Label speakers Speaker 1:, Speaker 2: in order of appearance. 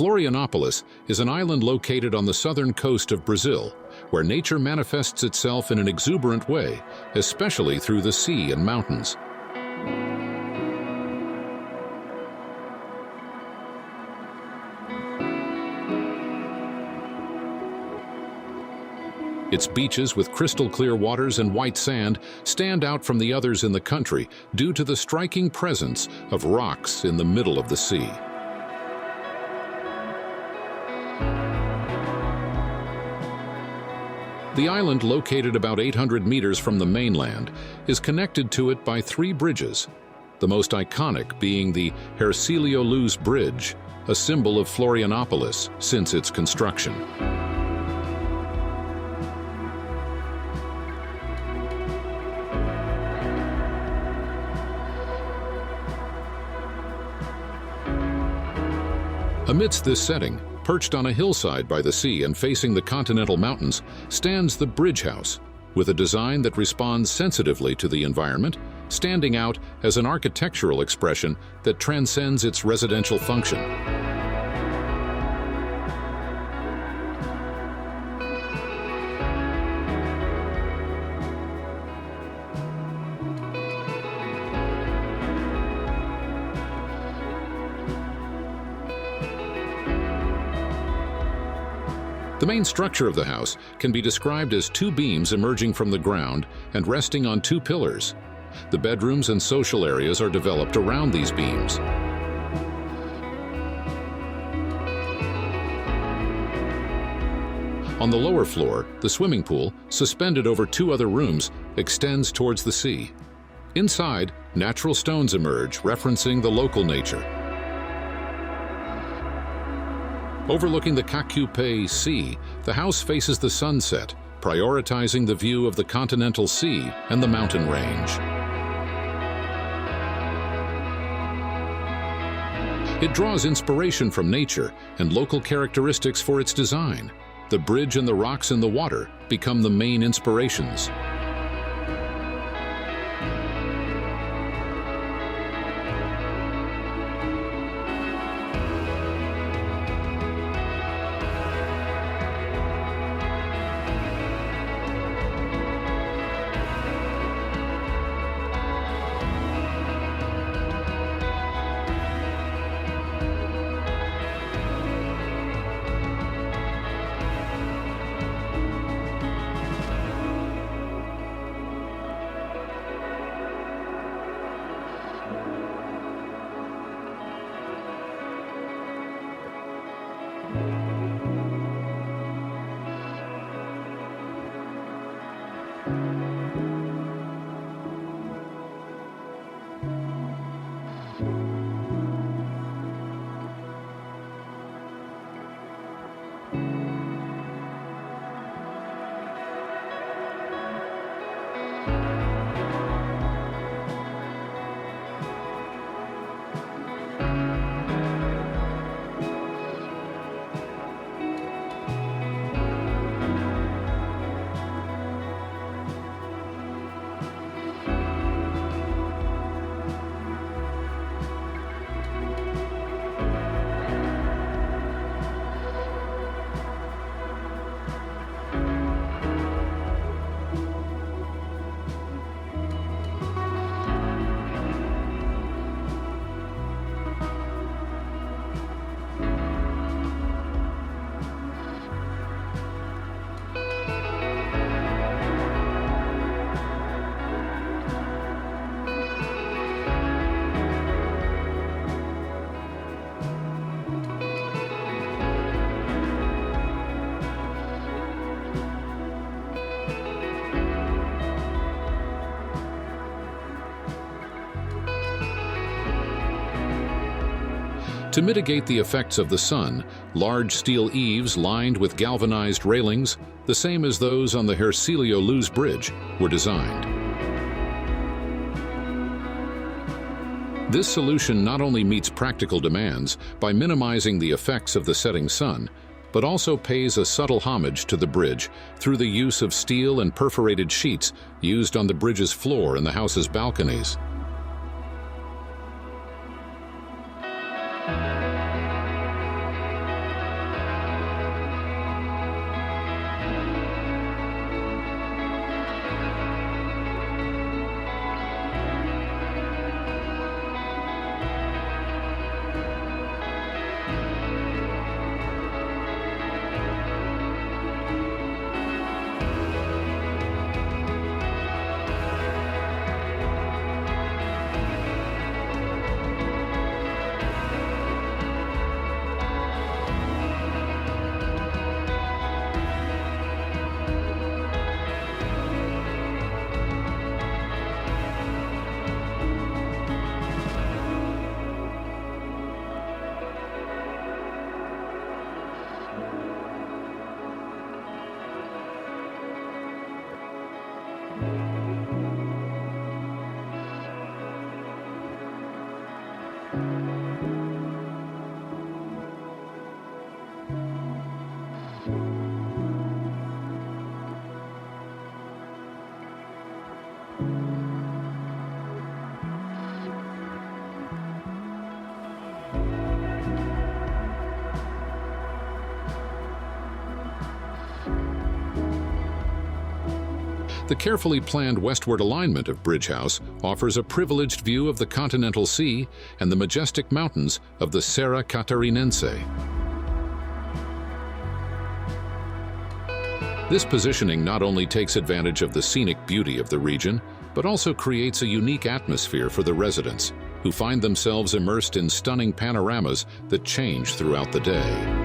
Speaker 1: Florianópolis is an island located on the southern coast of Brazil, where nature manifests itself in an exuberant way, especially through the sea and mountains. Its beaches with crystal-clear waters and white sand stand out from the others in the country due to the striking presence of rocks in the middle of the sea. The island, located about 800 meters from the mainland, is connected to it by 3 bridges, the most iconic being the Hercílio Luz Bridge, a symbol of Florianópolis since its construction. Amidst this setting, perched on a hillside by the sea and facing the continental mountains, stands the bridge house, with a design that responds sensitively to the environment, standing out as an architectural expression that transcends its residential function. The main structure of the house can be described as 2 beams emerging from the ground and resting on 2 pillars. The bedrooms and social areas are developed around these beams. On the lower floor, the swimming pool, suspended over 2 other rooms, extends towards the sea. Inside, natural stones emerge, referencing the local nature. Overlooking the Cacupé Sea, the house faces the sunset, prioritizing the view of the continental sea and the mountain range. It draws inspiration from nature and local characteristics for its design. The bridge and the rocks in the water become the main inspirations. To mitigate the effects of the sun, large steel eaves lined with galvanized railings, the same as those on the Hercílio Luz Bridge, were designed. This solution not only meets practical demands by minimizing the effects of the setting sun, but also pays a subtle homage to the bridge through the use of steel and perforated sheets used on the bridge's floor and the house's balconies. The carefully planned westward alignment of Bridge House offers a privileged view of the continental sea and the majestic mountains of the Serra Catarinense. This positioning not only takes advantage of the scenic beauty of the region, but also creates a unique atmosphere for the residents, who find themselves immersed in stunning panoramas that change throughout the day.